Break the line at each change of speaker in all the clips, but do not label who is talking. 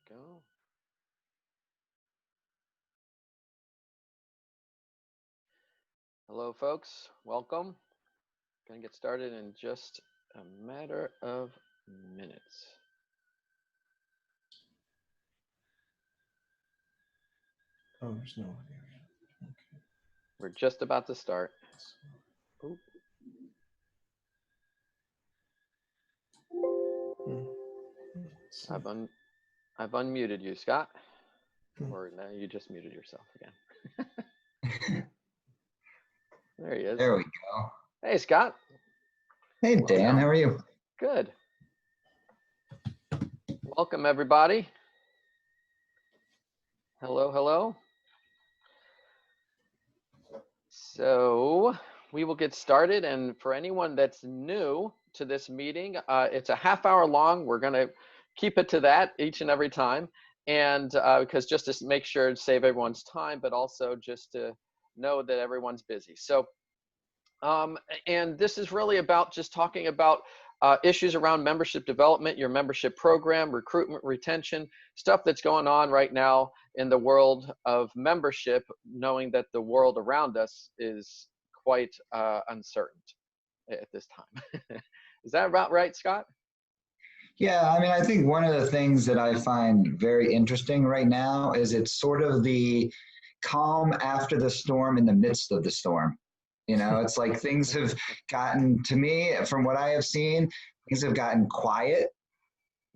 go. Hello, folks. Welcome. Going to get started in just a matter of minutes.
Oh, there's no audio yet. Okay.
We're just about to start. Oop. I've unmuted you, Scott. Or no, you just muted yourself again. There he is.
There we go.
Hey, Scott.
Hey, Dan,
Welcome.
how are you?
Good. Welcome, everybody. Hello, hello. So we will get started. And for anyone that's new to this meeting, it's a half hour long. We're going to keep it to that each and every time. And because just to make sure to save everyone's time, but also just to know that everyone's busy. So, and this is really about just talking about issues around membership development, your membership program, recruitment, retention, stuff that's going on right now in the world of membership, knowing that the world around us is quite uncertain at this time. Is that about right, Scott?
Yeah, I mean, I think one of the things that I find very interesting right now is it's sort of the calm after the storm in the midst of the storm. You know, it's like things have gotten, to me, from what I have seen, things have gotten quiet.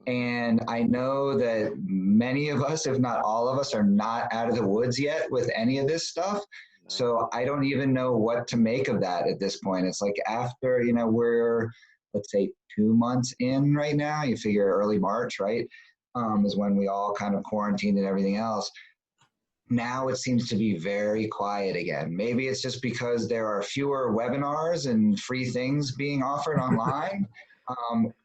And I know that many of us, if not all of us, are not out of the woods yet with any of this stuff. So I don't even know what to make of that at this point. It's like after, you know, we're, let's say 2 months in right now, you figure early March, right? Is when we all kind of quarantined and everything else. Now it seems to be very quiet again. Maybe it's just because there are fewer webinars and free things being offered online.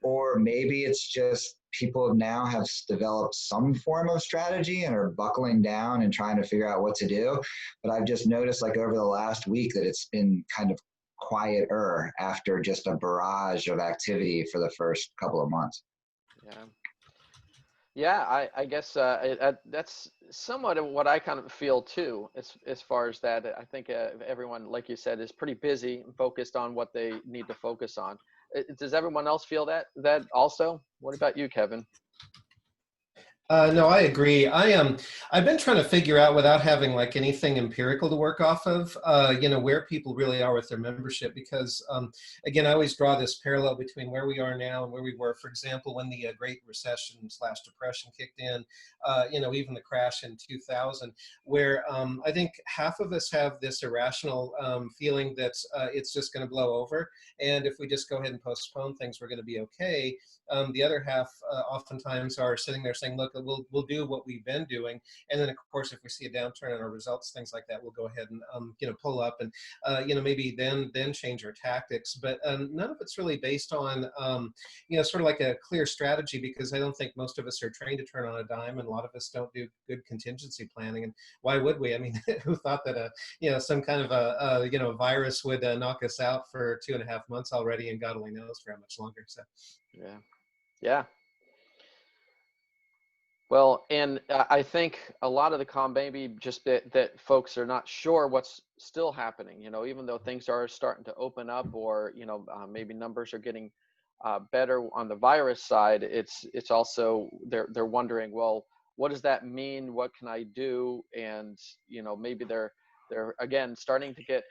Or maybe it's just people now have developed some form of strategy and are buckling down and trying to figure out what to do. But I've just noticed like over the last week that it's been kind of quieter after just a barrage of activity for the first couple of months.
Yeah. Yeah, I guess that's somewhat of what I kind of feel too, as far as that. I think everyone, like you said, is pretty busy and focused on what they need to focus on. Does everyone else feel that also? What about you, Kevin?
No, I agree. I've been trying to figure out, without having like anything empirical to work off of, you know, where people really are with their membership. Because again, I always draw this parallel between where we are now and where we were, for example, when the Great Recession / Depression kicked in, you know, even the crash in 2000, where I think half of us have this irrational feeling that it's just going to blow over. And if we just go ahead and postpone things, we're going to be okay. The other half oftentimes are sitting there saying, look, we'll do what we've been doing. And then, of course, if we see a downturn in our results, things like that, we'll go ahead and, you know, pull up and, you know, maybe then change our tactics. But none of it's really based on, you know, sort of like a clear strategy, because I don't think most of us are trained to turn on a dime, and a lot of us don't do good contingency planning. And why would we? I mean, who thought that, you know, some kind of you know, virus would knock us out for 2.5 months already, and God only knows for how much longer. So,
Yeah. Yeah. Well, and I think a lot of the maybe just that folks are not sure what's still happening, you know, even though things are starting to open up, or, you know, maybe numbers are getting better on the virus side. It's also, they're wondering, well, what does that mean? What can I do? And, you know, maybe they're again starting to get,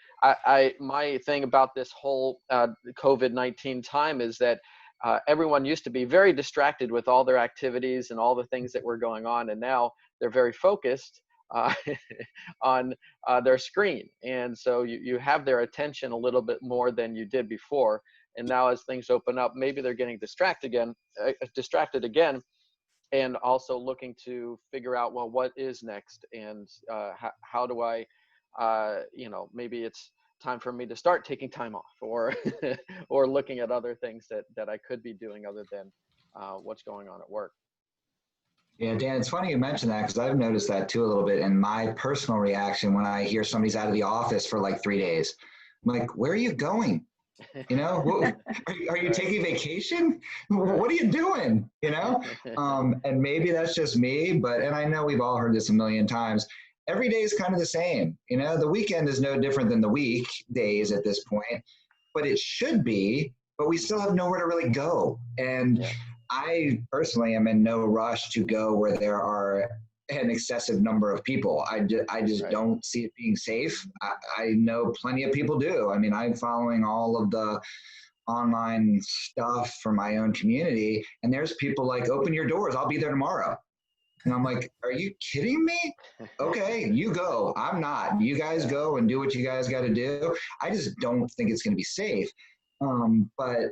my thing about this whole COVID-19 time is that everyone used to be very distracted with all their activities and all the things that were going on, and now they're very focused on their screen, and so you have their attention a little bit more than you did before. And now as things open up, maybe they're getting distracted again, and also looking to figure out, well, what is next, and how do I, you know, maybe it's time for me to start taking time off, or or looking at other things that I could be doing other than what's going on at work.
Yeah, Dan, it's funny you mentioned that, because I've noticed that too a little bit. And my personal reaction when I hear somebody's out of the office for like 3 days, I'm like, where are you going? You know, are you taking vacation? What are you doing? You know, and maybe that's just me, and I know we've all heard this a million times. Every day is kind of the same. You know, the weekend is no different than the weekdays at this point, but it should be, but we still have nowhere to really go. And
Yeah.
I personally am in no rush to go where there are an excessive number of people. I just
Right.
don't see it being safe. I know plenty of people do. I mean, I'm following all of the online stuff for my own community, and there's people like, open your doors, I'll be there tomorrow. And I'm like, are you kidding me? Okay, you go. I'm not. You guys go and do what you guys got to do. I just don't think it's going to be safe. But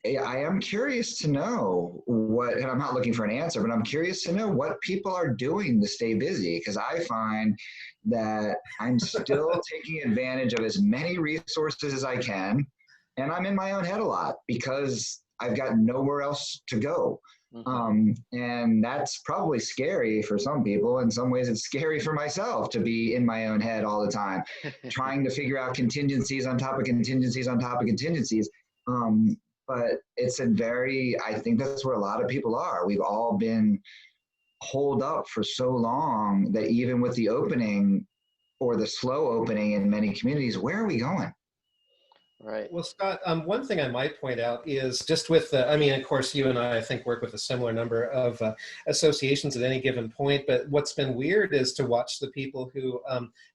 I am curious to know what, and I'm not looking for an answer, but I'm curious to know what people are doing to stay busy, because I find that I'm still taking advantage of as many resources as I can, and I'm in my own head a lot because I've got nowhere else to go. And that's probably scary for some people. In some ways, it's scary for myself to be in my own head all the time, trying to figure out contingencies on top of contingencies on top of contingencies. But it's I think that's where a lot of people are. We've all been holed up for so long that even with the opening or the slow opening in many communities, where are we going?
Right.
Well, Scott, one thing I might point out is just with, I mean, of course, you and I think, work with a similar number of associations at any given point. But what's been weird is to watch the people who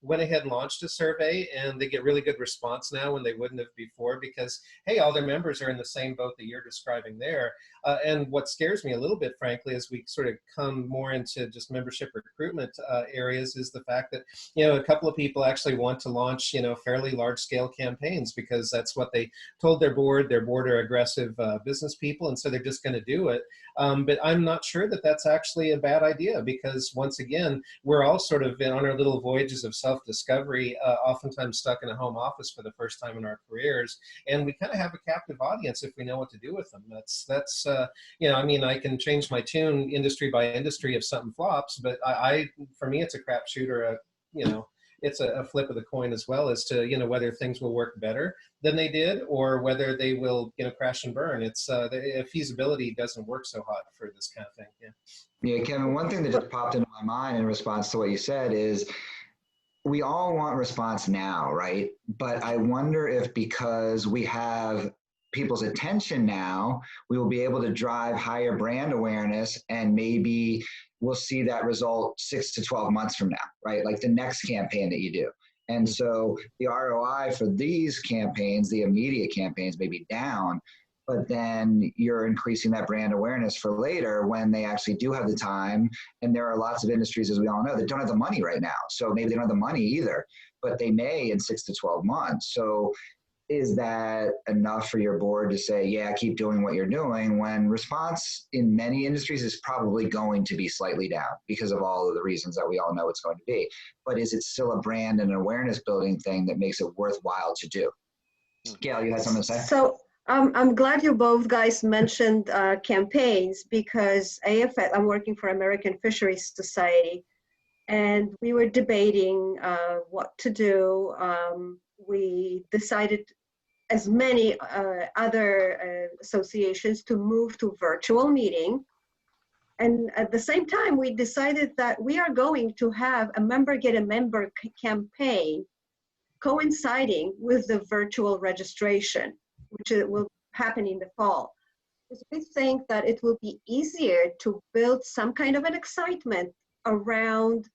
went ahead and launched a survey, and they get really good response now when they wouldn't have before, because, hey, all their members are in the same boat that you're describing there. And what scares me a little bit, frankly, as we sort of come more into just membership recruitment areas, is the fact that, you know, a couple of people actually want to launch, you know, fairly large scale campaigns because that's what they told their board. Their board are aggressive business people, and so they're just going to do it. But I'm not sure that that's actually a bad idea, because once again, we're all sort of on our little voyages of self-discovery, oftentimes stuck in a home office for the first time in our careers, and we kind of have a captive audience if we know what to do with them. That's you know, I mean, I can change my tune industry by industry if something flops, but for me, it's a crapshoot, or you know, it's a flip of the coin as well, as to, you know, whether things will work better than they did or whether they will, you know, crash and burn. It's the feasibility doesn't work so hot for this kind of thing. Yeah.
Yeah, Kevin, one thing that just popped into my mind in response to what you said is we all want response now, right? But I wonder if because we have people's attention now, we will be able to drive higher brand awareness, and maybe we'll see that result 6 to 12 months from now, right? Like the next campaign that you do. And so the ROI for these campaigns, the immediate campaigns, may be down, but then you're increasing that brand awareness for later when they actually do have the time. And there are lots of industries, as we all know, that don't have the money right now. So maybe they don't have the money either, but they may in 6 to 12 months. So is that enough for your board to say, yeah, keep doing what you're doing, when response in many industries is probably going to be slightly down because of all of the reasons that we all know it's going to be? But is it still a brand and awareness building thing that makes it worthwhile to do? Gail, you had something to say?
So I'm glad you both guys mentioned campaigns, because AFS, I'm working for American Fisheries Society, and we were debating what to do. We decided, as many other associations, to move to virtual meeting. And at the same time, we decided that we are going to have a member get a member campaign coinciding with the virtual registration, which will happen in the fall. Because we think that it will be easier to build some kind of an excitement around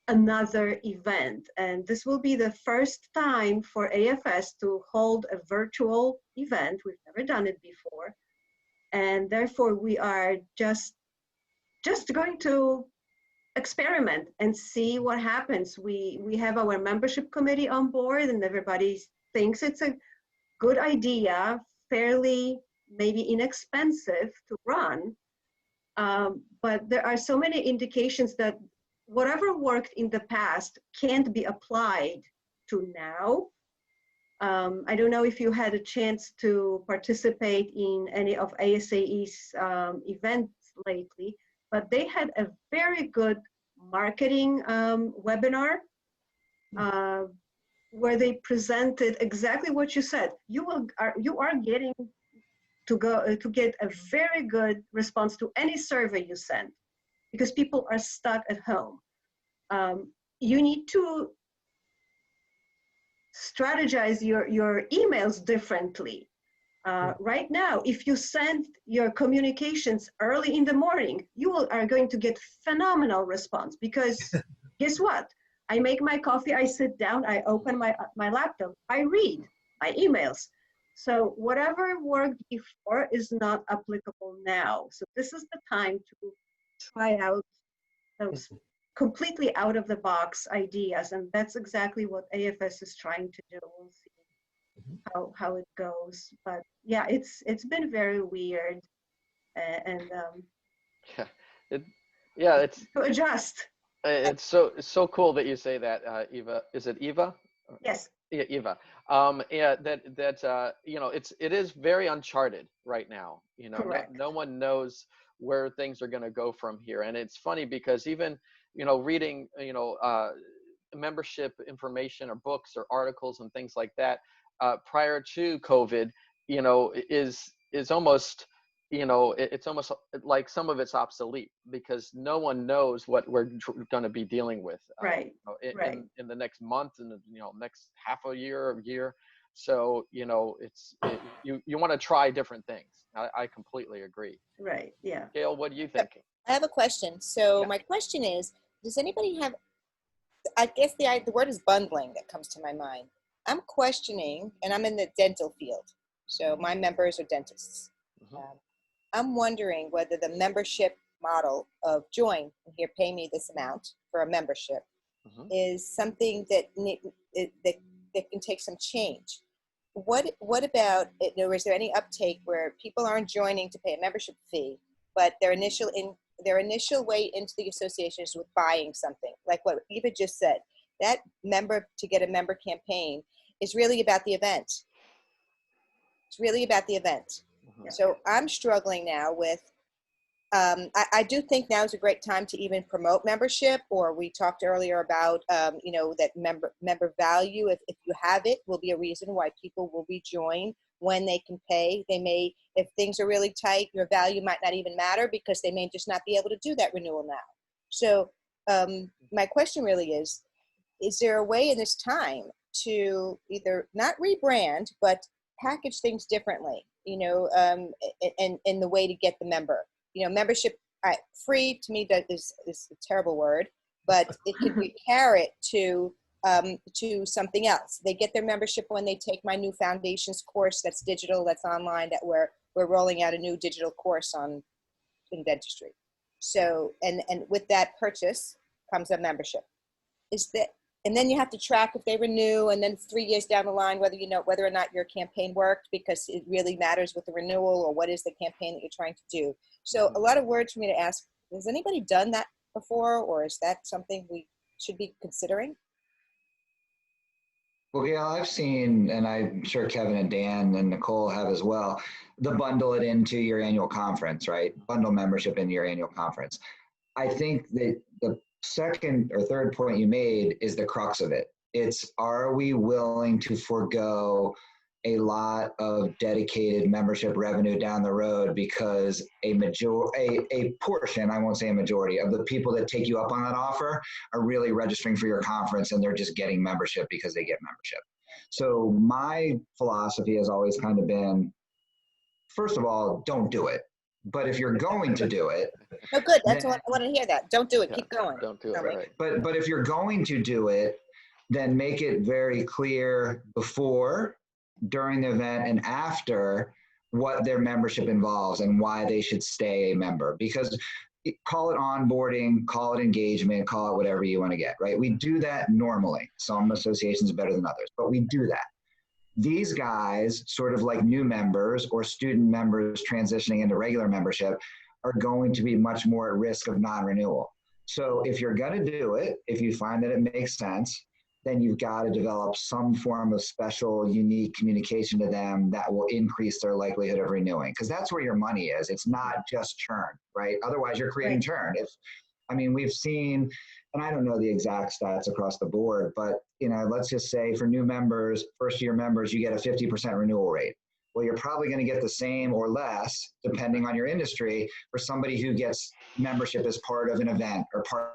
another event. And this will be the first time for AFS to hold a virtual event. We've never done it before. And therefore we are just going to experiment and see what happens. We have our membership committee on board, and everybody thinks it's a good idea, fairly maybe inexpensive to run. But there are so many indications that whatever worked in the past can't be applied to now. I don't know if you had a chance to participate in any of ASAE's events lately, but they had a very good marketing webinar where they presented exactly what you said. You are getting to get a very good response to any survey you send, because people are stuck at home. You need to strategize your emails differently. Right now, if you send your communications early in the morning, are going to get phenomenal response, because guess what? I make my coffee, I sit down, I open my laptop, I read my emails. So whatever worked before is not applicable now. So this is the time to try out those completely out of the box ideas. And that's exactly what AFS is trying to do. We'll see how it goes. But yeah, it's been very weird. And
Yeah, it's
to adjust.
it's so cool that you say that, Eva. Is it Eva?
Yes.
Yeah, Eva. Yeah, that you know, it is very uncharted right now. You know,
Correct.
no one knows where things are going to go from here. And it's funny because even, you know, reading, you know, membership information or books or articles and things like that prior to COVID, you know, is almost, you know, it's almost like some of it's obsolete because no one knows what we're going to be dealing with
Right.
in the next month and you know, next half a year or year. So, you know, you want to try different things. I completely agree.
Right. Yeah.
Gail, what are you thinking?
I have a question. So
Yeah.
my question is, does anybody have, I guess the word is bundling that comes to my mind. I'm questioning, and I'm in the dental field, so my members are dentists.
Mhm.
I'm wondering whether the membership model of join, and here pay me this amount for a membership,
Mhm.
is something that that can take some change. What about it? Is there any uptake where people aren't joining to pay a membership fee, but their initial way into the association is with buying something, like what Eva just said? That member to get a member campaign is really about the event. It's really about the event.
Mhm.
So I'm struggling now with, I do think now is a great time to even promote membership, or we talked earlier about, you know, that member value, if you have it, will be a reason why people will rejoin when they can pay. They may, if things are really tight, your value might not even matter because they may just not be able to do that renewal now. So my question really is there a way in this time to either not rebrand, but package things differently, you know, in the way to get the member? You know, membership, free to me that is a terrible word, but it could be a carrot to something else. They get their membership when they take my new foundations course that's digital, that's online, that we're rolling out a new digital course in dentistry. So, and with that purchase comes a membership. Is that, and then you have to track if they renew, and then 3 years down the line, whether you know whether or not your campaign worked, because it really matters with the renewal, or what is the campaign that you're trying to do. So a lot of words for me to ask. Has anybody done that before, or is that something we should be considering?
Well, yeah, I've seen, and I'm sure Kevin and Dan and Nicole have as well, the bundle it into your annual conference, right? Bundle membership into your annual conference. I think that the second or third point you made is the crux of it. It's, are we willing to forego a lot of dedicated membership revenue down the road because a portion, I won't say a majority, of the people that take you up on that offer are really registering for your conference and they're just getting membership because they get membership. So my philosophy has always kind of been, first of all, don't do it. But if you're going to do it,
Oh, good. That's what I want to hear. That don't do it.
Yeah,
Keep going.
Don't do it. Right.
but if you're going to do it, then make it very clear before, during the event, and after what their membership involves and why they should stay a member. Because call it onboarding, call it engagement, call it whatever you want to get, right? We do that normally. Some associations are better than others, but we do that. These guys, sort of like new members or student members transitioning into regular membership, are going to be much more at risk of non-renewal. So if you're going to do it, if you find that it makes sense, then you've got to develop some form of special, unique communication to them that will increase their likelihood of renewing. Because that's where your money is. It's not just churn, right? Otherwise, you're creating churn. We've seen, and I don't know the exact stats across the board, but you know, let's just say for new members, first year members, you get a 50% renewal rate. Well, you're probably going to get the same or less, depending on your industry, for somebody who gets membership as part of an event or part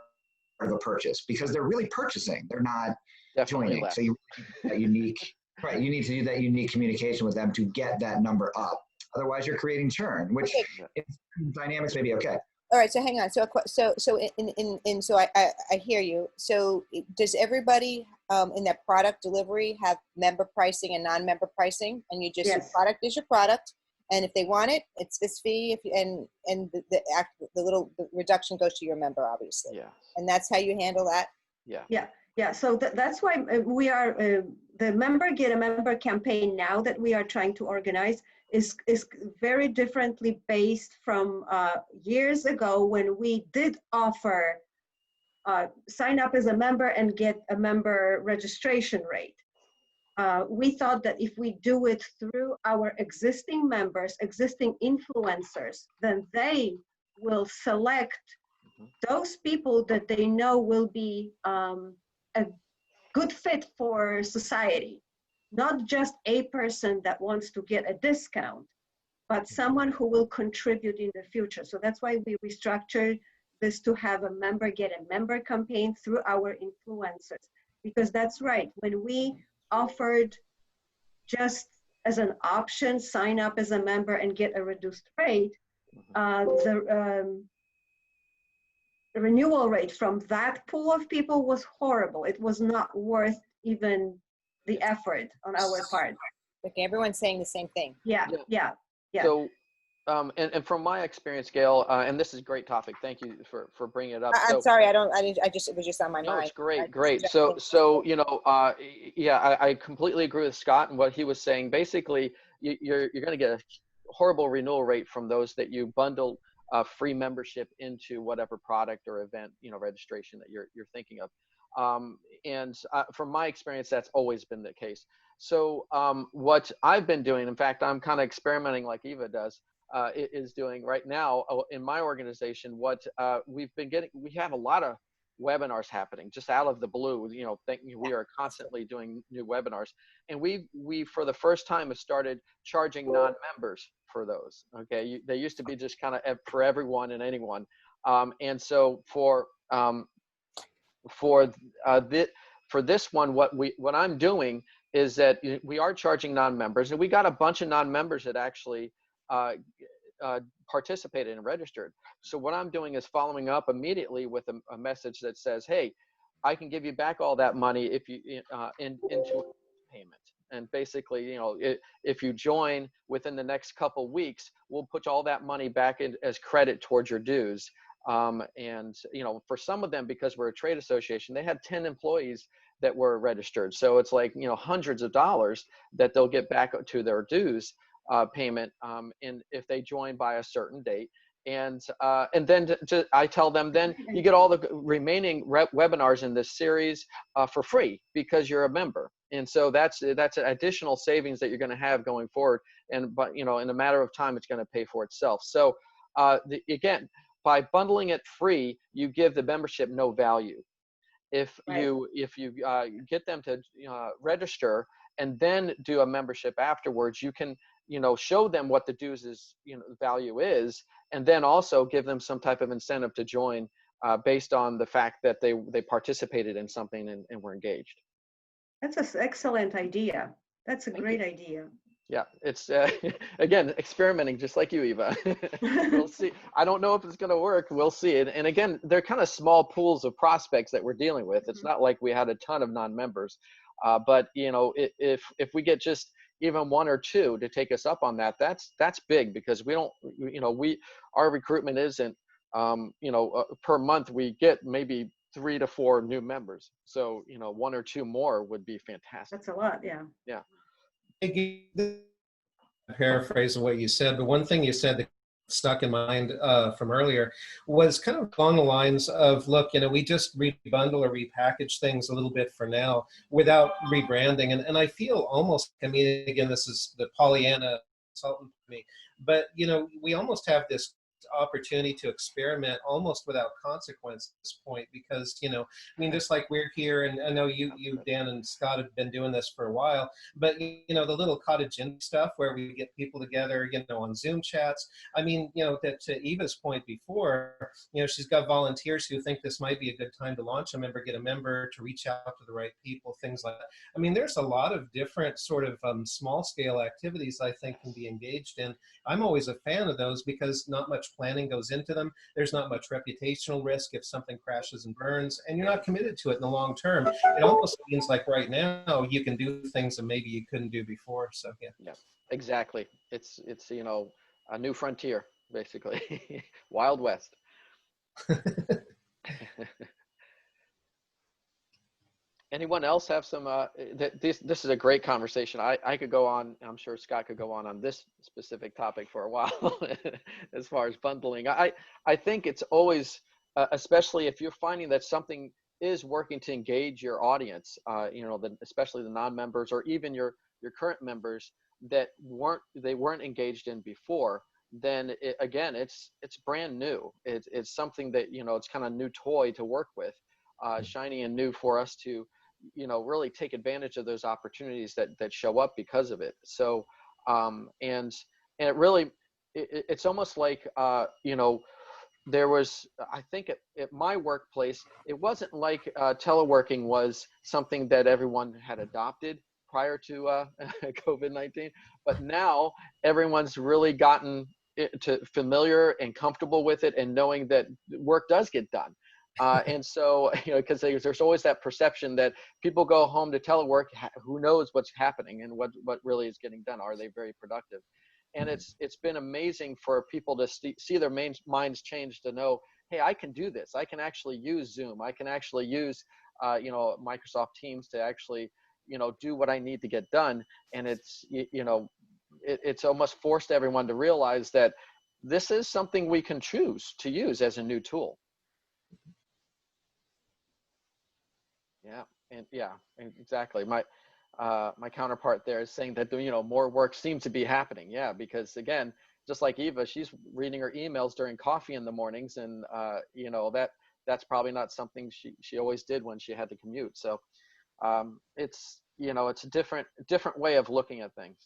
of a purchase, because they're really purchasing. They're not
Definitely
joining.
less.
So you need that unique, right? You need to do that unique communication with them to get that number up. Otherwise, you're creating churn, which
Okay.
in dynamics may be okay.
All right, so hang on. So I hear you. So does everybody in that product delivery have member pricing and non-member pricing? And you just, your
Yes.
product is your product, and if they want it, it's this fee. If you, and the reduction goes to your member, obviously.
Yeah.
And that's how you handle that.
Yeah.
Yeah, so that's why we are, the member get a member campaign now that we are trying to organize is very differently based from years ago when we did offer sign up as a member and get a member registration rate. We thought that if we do it through our existing members, existing influencers, then they will select those people that they know will be a good fit for society, not just a person that wants to get a discount, but someone who will contribute in the future. So that's why we restructured this to have a member get a member campaign through our influencers. Because that's right, when we offered just as an option, sign up as a member and get a reduced rate, the renewal rate from that pool of people was horrible. It was not worth even the effort on our part.
Okay, everyone's saying the same thing.
Yeah.
So, and from my experience, Gail, and this is a great topic. Thank you for bringing it up.
I'm sorry, it was just on my
No,
mind.
it's great. So, you know, yeah, I completely agree with Scott and what he was saying. Basically, you're going to get a horrible renewal rate from those that you bundle free membership into whatever product or event, you know, registration that you're thinking of. And from my experience, that's always been the case. So what I've been doing, in fact, I'm kind of experimenting like Eva does, is doing right now in my organization. What we've been getting, we have a lot of webinars happening just out of the blue. You know, we are constantly doing new webinars, and we for the first time have started charging non-members for those. Okay, they used to be just kind of for everyone and anyone, and so for this one, what I'm doing is that we are charging non-members, and we got a bunch of non-members that actually participated and registered. So what I'm doing is following up immediately with a message that says, hey, I can give you back all that money if you into payment. And basically, you know, if you join within the next couple weeks, we'll put all that money back in as credit towards your dues. And, you know, for some of them, because we're a trade association, they had 10 employees that were registered. So it's like, you know, hundreds of dollars that they'll get back to their dues payment, and if they join by a certain date. And then I tell them, then you get all the remaining webinars in this series for free because you're a member. And so that's an additional savings that you're going to have going forward. But you know, in a matter of time, it's going to pay for itself. So again, by bundling it free, you give the membership no value. If you get them to register and then do a membership afterwards, you can, you know, show them what the dues is, you know, value is, and then also give them some type of incentive to join based on the fact that they participated in something and were engaged.
That's an excellent idea. That's a great idea.
Yeah, it's again, experimenting just like you, Eva. We'll see. I don't know if it's going to work. We'll see. And again, they're kind of small pools of prospects that we're dealing with. It's not like we had a ton of non-members, but you know, if we get just even one or two to take us up on that, that's big, because we don't, you know, our recruitment isn't, you know, per month we get maybe 3 to 4 new members. So, you know, 1 or 2 more would be fantastic.
That's a lot, yeah.
Yeah.
Paraphrase of what you said, but one thing you said that stuck in mind from earlier was kind of along the lines of, look, you know, we just rebundle or repackage things a little bit for now without rebranding. And I feel almost, I mean, again, this is the Pollyanna consultant for me, but, you know, we almost have this opportunity to experiment almost without consequence at this point, because, you know, I mean, just like we're here, and I know you, Dan and Scott have been doing this for a while, but, you know, the little cottage industry stuff where we get people together, you know, on Zoom chats. I mean, you know, that to Eva's point before, you know, she's got volunteers who think this might be a good time to launch a member, get a member, to reach out to the right people, things like that. I mean, there's a lot of different sort of small scale activities I think can be engaged in. I'm always a fan of those because not much planning goes into them. There's not much reputational risk if something crashes and burns, and you're not committed to it in the long term. It almost means like right now you can do things that maybe you couldn't do before. So yeah.
Yeah, exactly. It's you know, a new frontier, basically. Wild West. Anyone else have some, this is a great conversation. I could go on, I'm sure Scott could go on this specific topic for a while as far as bundling. I think it's always, especially if you're finding that something is working to engage your audience, you know, especially the non-members or even your current members that they weren't engaged in before, then again, it's brand new. It's something that, you know, it's kind of a new toy to work with, shiny and new for us to, you know, really take advantage of those opportunities that show up because of it. So, and it really, it's almost like, you know, there was, I think at my workplace, it wasn't like teleworking was something that everyone had adopted prior to COVID-19, but now everyone's really gotten to familiar and comfortable with it, and knowing that work does get done. And so, you know, because there's always that perception that people go home to telework, who knows what's happening and what really is getting done. Are they very productive? And it's been amazing for people to see their minds change, to know, hey, I can do this. I can actually use Zoom. I can actually use, you know, Microsoft Teams to actually, you know, do what I need to get done. And it's, you know, it's almost forced everyone to realize that this is something we can choose to use as a new tool. Yeah, and yeah, exactly. My counterpart there is saying that, you know, more work seems to be happening. Yeah, because again, just like Eva, she's reading her emails during coffee in the mornings, and you know, that's probably not something she always did when she had to commute. So it's, you know, it's a different way of looking at things.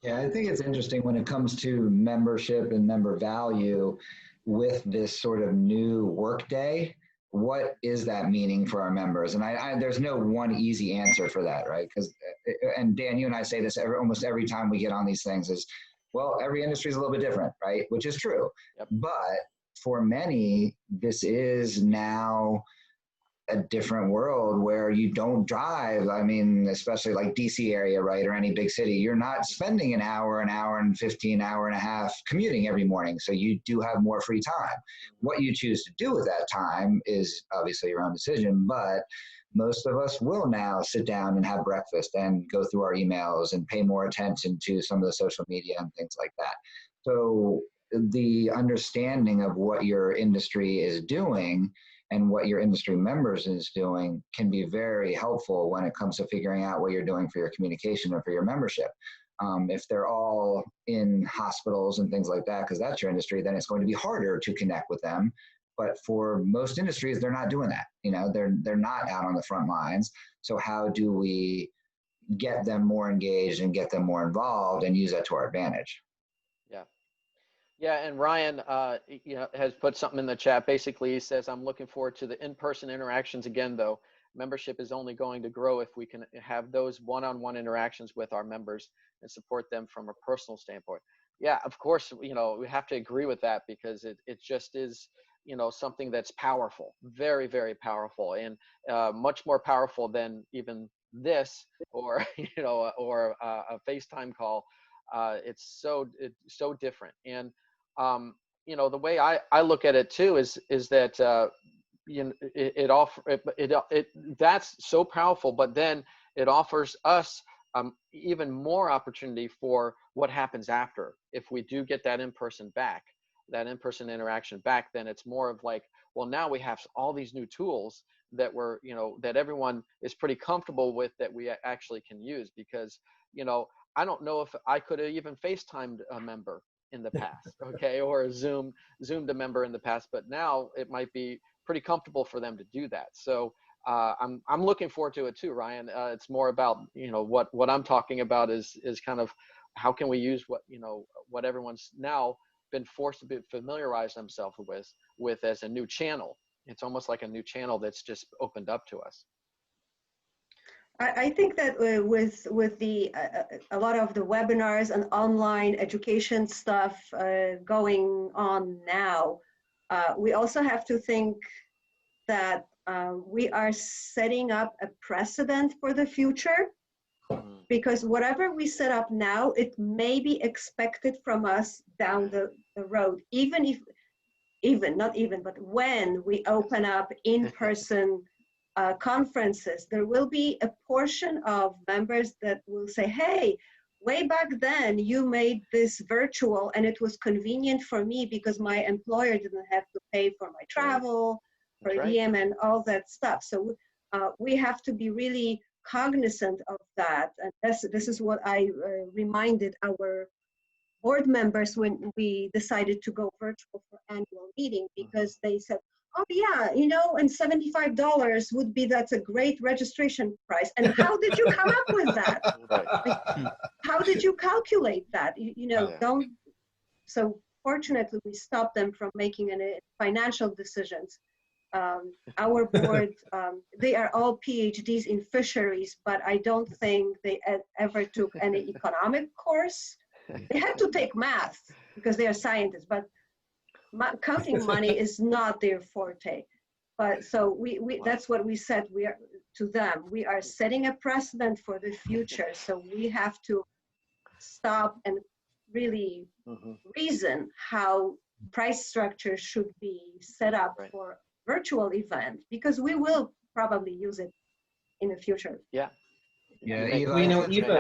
Yeah, I think it's interesting when it comes to membership and member value with this sort of new workday. What is that meaning for our members? And there's no one easy answer for that, right? Because, and Dan, you and I say this almost every time we get on these things is, well, every industry is a little bit different, right? Which is true.
Yep.
But for many, this is now a different world where you don't drive. I mean, especially like DC area, right? Or any big city, you're not spending an hour and 15, hour and a half commuting every morning. So you do have more free time. What you choose to do with that time is obviously your own decision, but most of us will now sit down and have breakfast and go through our emails and pay more attention to some of the social media and things like that. So the understanding of what your industry is doing and what your industry members is doing can be very helpful when it comes to figuring out what you're doing for your communication or for your membership. If they're all in hospitals and things like that, because that's your industry, then it's going to be harder to connect with them. But for most industries, they're not doing that. You know, they're not out on the front lines. So how do we get them more engaged and get them more involved and use that to our advantage?
Yeah. Yeah, and Ryan, you know, has put something in the chat. Basically, he says, "I'm looking forward to the in-person interactions again, though. Membership is only going to grow if we can have those one-on-one interactions with our members and support them from a personal standpoint." Yeah, of course, you know, we have to agree with that, because it just is, you know, something that's powerful, very, very powerful, and much more powerful than even this, or you know, or a FaceTime call. It's so different. And you know, the way I look at it too is that you know, that's so powerful, but then it offers us even more opportunity for what happens after. If we do get that in-person interaction back, then it's more of like, well, now we have all these new tools that you know, that everyone is pretty comfortable with, that we actually can use. Because, you know, I don't know if I could have even FaceTimed a member in the past, okay, or a Zoomed a member in the past, but now it might be pretty comfortable for them to do that. So I'm looking forward to it too, Ryan. It's more about, you know, what I'm talking about is kind of how can we use what everyone's now been forced to be familiarize themselves with as a new channel. It's almost like a new channel that's just opened up to us.
I think that with the a lot of the webinars and online education stuff going on now, we also have to think that we are setting up a precedent for the future, because whatever we set up now, it may be expected from us down the road, but when we open up in-person conferences, there will be a portion of members that will say, hey, way back then you made this virtual and it was convenient for me because my employer didn't have to pay for my travel, per diem, and all that stuff. So we have to be really cognizant of that. And this is what I reminded our board members when we decided to go virtual for annual meeting, because they said, oh yeah, you know, and $75 would be, that's a great registration price. And how did you come up with that? Like, how did you calculate that? You know, don't. So fortunately, we stopped them from making any financial decisions. Our board, they are all PhDs in fisheries, but I don't think they ever took any economic course. They had to take math because they are scientists, but counting money is not their forte. But so that's what we said to them. We are setting a precedent for the future. So we have to stop and really reason how price structure should be set up for virtual event, because we will probably use it in the future.
Eva,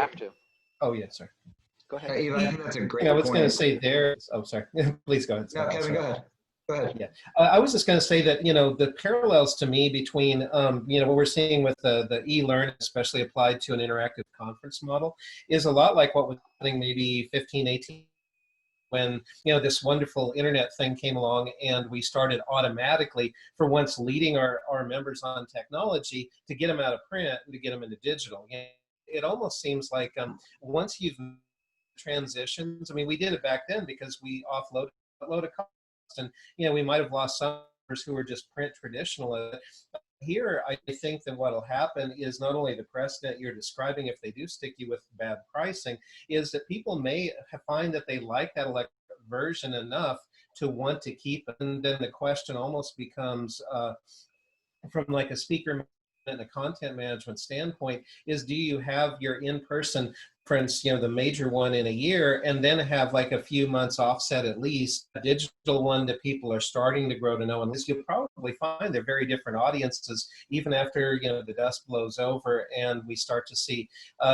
have to.
Oh yeah, sorry.
Go ahead. Eva, I think that's a great point.
I was going to say there. Oh, sorry. Please go ahead.
No, Kevin, go ahead. Go ahead.
Yeah, I was just going to say that, you know, the parallels to me between, you know, what we're seeing with the e-learn, especially applied to an interactive conference model, is a lot like what was happening maybe 15, 18, when, you know, this wonderful internet thing came along and we started automatically, for once, leading our members on technology to get them out of print and to get them into digital. It almost seems like once you've transitions, I mean, we did it back then because we offloaded a cost, and, you know, we might have lost some members who were just print traditional. Here, I think that what will happen is not only the precedent you're describing, if they do stick you with bad pricing, is that people may find that they like that electronic version enough to want to keep it. And then the question almost becomes, from like a speaker and a content management standpoint, is do you have your in-person conference, you know, the major one in a year, and then have like a few months offset at least, a digital one that people are starting to grow to know. And this, you'll probably find they're very different audiences, even after, you know, the dust blows over and we start to see,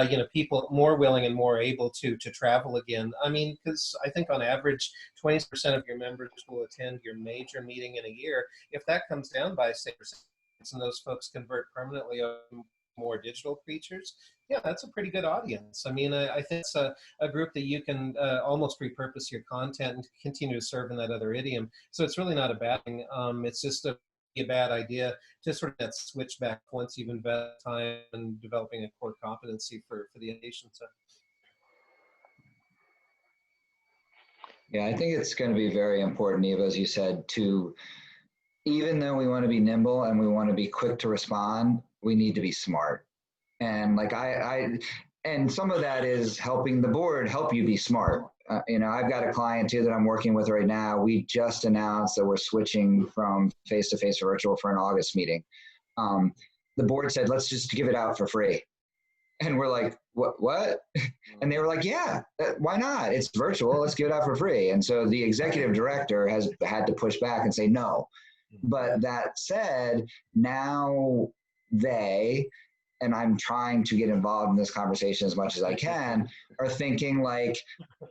you know, people more willing and more able to travel again. I mean, because I think on average, 20% of your members will attend your major meeting in a year. If that comes down by 6%, and those folks convert permanently on more digital creatures, yeah, that's a pretty good audience. I mean, I think it's a group that you can almost repurpose your content and continue to serve in that other idiom. So it's really not a bad thing. It's just a bad idea to sort of that switch back once you've invested time in developing a core competency for the education side.
Yeah, I think it's going to be very important, Eva, as you said, to, even though we want to be nimble and we want to be quick to respond, we need to be smart. And like and some of that is helping the board help you be smart. You know, I've got a client too that I'm working with right now. We just announced that we're switching from face-to-face to virtual for an August meeting. The board said, let's just give it out for free. And we're like, what? And they were like, yeah, why not? It's virtual, let's give it out for free. And so the executive director has had to push back and say no. But that said, now they, and I'm trying to get involved in this conversation as much as I can, are thinking like,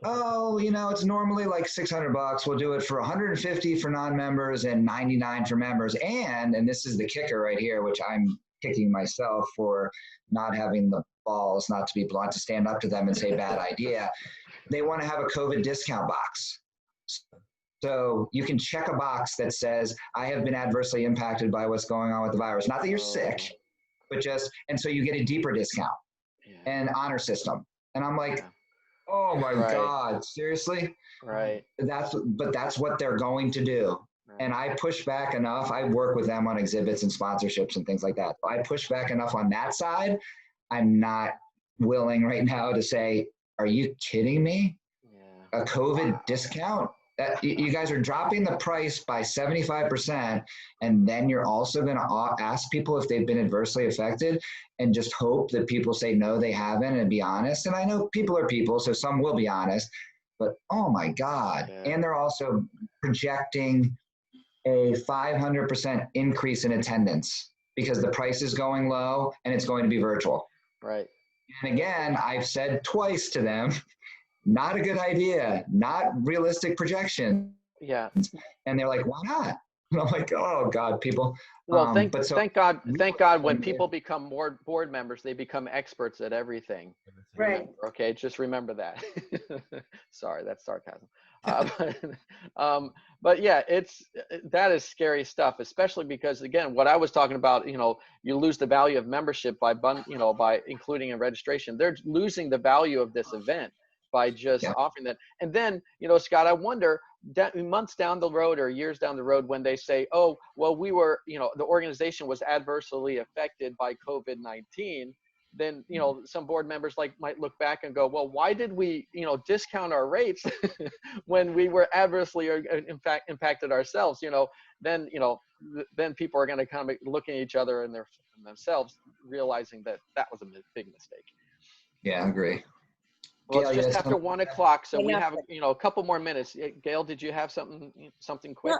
oh, you know, it's normally like $600. We'll do it for 150 for non-members and 99 for members. And this is the kicker right here, which I'm kicking myself for not having the balls, not to be blunt, to stand up to them and say bad idea. they want to have a COVID discount box. So you can check a box that says, I have been adversely impacted by what's going on with the virus. Not that you're sick, but just, and so you get a deeper discount and honor system. And I'm like, oh my God, seriously?
Right.
But that's what they're going to do. And I push back enough. I work with them on exhibits and sponsorships and things like that. I push back enough on that side. I'm not willing right now to say, are you kidding me? A COVID discount? You guys are dropping the price by 75%, and then you're also going to ask people if they've been adversely affected and just hope that people say no, they haven't, and be honest. And I know people are people, so some will be honest, but oh my God. And they're also projecting a 500% increase in attendance because the price is going low and it's going to be virtual.
Right.
And again, I've said twice to them, not a good idea, not realistic projection.
Yeah.
And they're like, why not? And I'm like, oh God, people.
Well, thank God when people become more board members, they become experts at everything.
Right.
Okay, just remember that. Sorry, that's sarcasm. But yeah, that is scary stuff, especially because again, what I was talking about, you lose the value of membership by including a registration. They're losing the value of this event by just offering that. And then, Scott, I wonder months down the road or years down the road when they say, oh, well, we were, the organization was adversely affected by COVID-19, then, some board members might look back and go, well, why did we, discount our rates when we were adversely in fact impacted ourselves? Then people are going to kind of look at each other and themselves realizing that was a big mistake.
Yeah, I agree.
Well,
Gail,
it's just after 1 o'clock, so we have a couple more minutes. Gail, did you have something quick?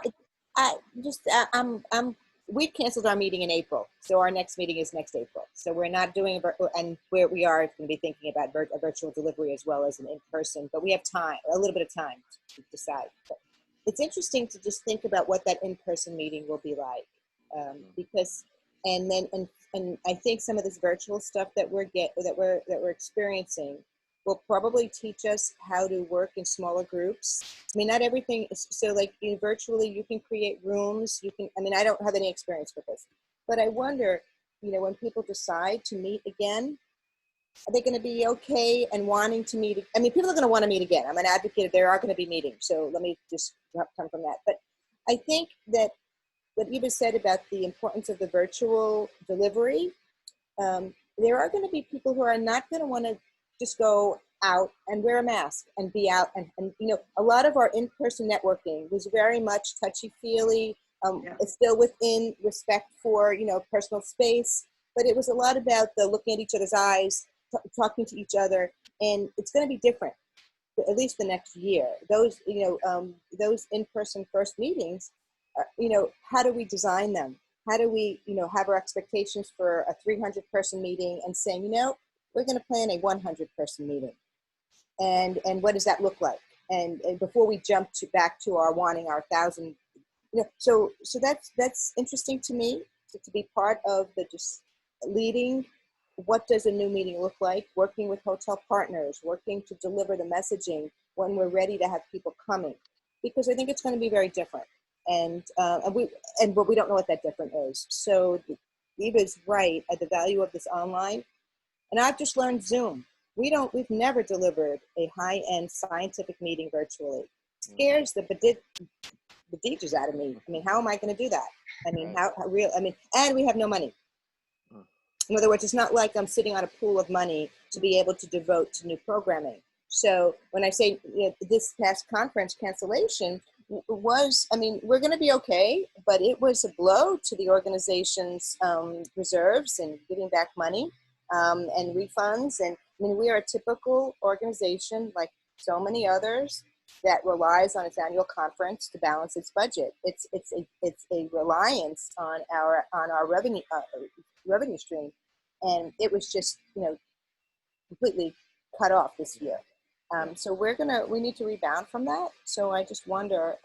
No, we canceled our meeting in April, so our next meeting is next April. So we're not doing and where we are going to be thinking about a virtual delivery as well as an in-person. But we have time, a little bit of time to decide. But it's interesting to just think about what that in-person meeting will be like, because and I think some of this virtual stuff that we're experiencing will probably teach us how to work in smaller groups. I mean, not everything is, so virtually you can create rooms, I don't have any experience with this, but I wonder, when people decide to meet again, are they going to be okay and wanting to meet? People are going to want to meet again. I'm an advocate, there are going to be meetings, so let me just come from that. But I think that what Eva said about the importance of the virtual delivery, there are going to be people who are not going to want to just go out and wear a mask and be out. And a lot of our in-person networking was very much touchy-feely, still within respect for, personal space. But it was a lot about the looking at each other's eyes, talking to each other. And it's going to be different, at least the next year. Those in-person first meetings, how do we design them? How do we, have our expectations for a 300-person meeting and saying, we're going to plan a 100-person meeting, and what does that look like? And before we jump back to our wanting our 1,000, so that's interesting to me to be part of the just leading. What does a new meeting look like? Working with hotel partners, working to deliver the messaging when we're ready to have people coming, because I think it's going to be very different, but we don't know what that different is. So Eva's right at the value of this online. And I've just learned Zoom. We've never delivered a high-end scientific meeting virtually. It scares the bejesus out of me. How am I going to do that? How real, and we have no money. In other words, it's not like I'm sitting on a pool of money to be able to devote to new programming. So when I say this past conference cancellation was, we're going to be okay, but it was a blow to the organization's reserves and giving back money. And refunds. And we are a typical organization, like so many others, that relies on its annual conference to balance its budget. It's a reliance on our revenue stream, and it was just completely cut off this year. So we need to rebound from that. So I just wonder,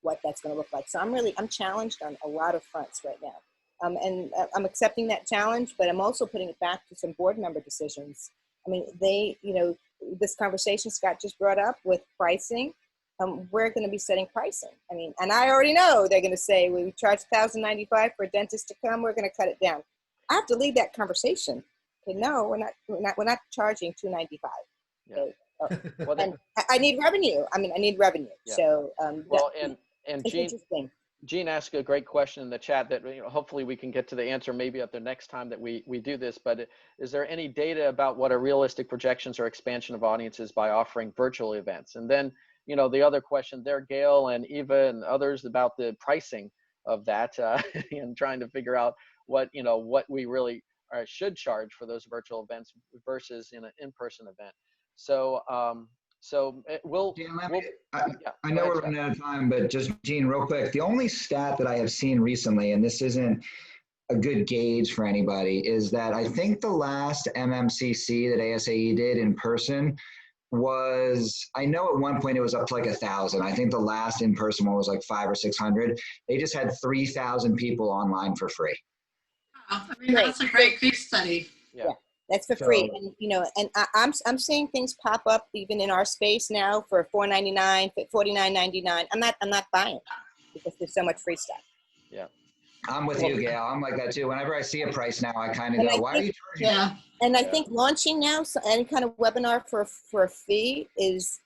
what that's going to look like. So I'm challenged on a lot of fronts right now. And I'm accepting that challenge, but I'm also putting it back to some board member decisions. They, this conversation Scott just brought up with pricing, we're going to be setting pricing. I mean, and I already know they're going to say, we charge $1,095 for a dentist to come, we're going to cut it down. I have to lead that conversation. Okay, no, we're not charging $295. Okay?
Well,
And I need revenue. I mean, I need revenue.
Yeah.
So,
well,
that,
and
it's
Gene,
interesting.
Gene asked a great question in the chat that, you know, hopefully we can get to the answer maybe at the next time that we do this, but is there any data about what are realistic projections or expansion of audiences by offering virtual events? And then, you know, the other question there, Gail and Eva and others, about the pricing of that and trying to figure out what, you know, what we really should charge for those virtual events versus in an in-person event. So, we'll,
Gene,
yeah,
I
go
know
ahead,
we're
Scott.
running out of time, but just Gene, real quick, the only stat that I have seen recently, and this isn't a good gauge for anybody, is that I think the last MMCC that ASAE did in person was, I know at one point it was up to like 1,000. I think the last in-person one was like 500 or 600. They just had 3,000 people online for free.
I mean, that's a great case study.
Yeah.
That's for free.
So-
And, you know, and I'm seeing things pop up even in our space now for $4.99, $49.99. I'm not buying it because there's so much free stuff.
I'm with you, Gail. I'm like that too. Whenever I see a price now, I kind of
And
go,
I
why are you charging?
Yeah.
And I
Yeah.
think launching now any kind of webinar for a fee is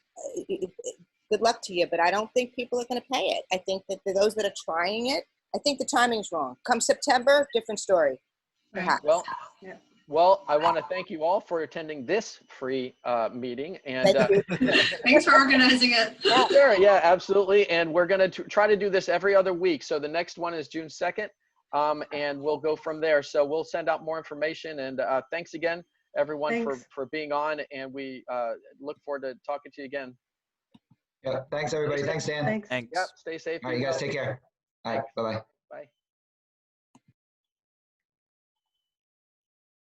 good luck to you, but I don't think people are going to pay it. I think that for those that are trying it, I think the timing's wrong. Come September, different story. Perhaps.
Well,
Yeah.
well, I want to thank you all for attending this free meeting. And
Thank you.
Thanks for organizing it.
sure, yeah, absolutely. And we're going to try to do this every other week. So the next one is June 2nd, and we'll go from there. So we'll send out more information. And thanks again, everyone,
Thanks.
for being on. And we look forward to talking to you again.
Yeah, thanks everybody. Thanks, Dan.
Thanks.
Yep, stay safe.
All right, you guys take care. All right, bye-bye.
Bye.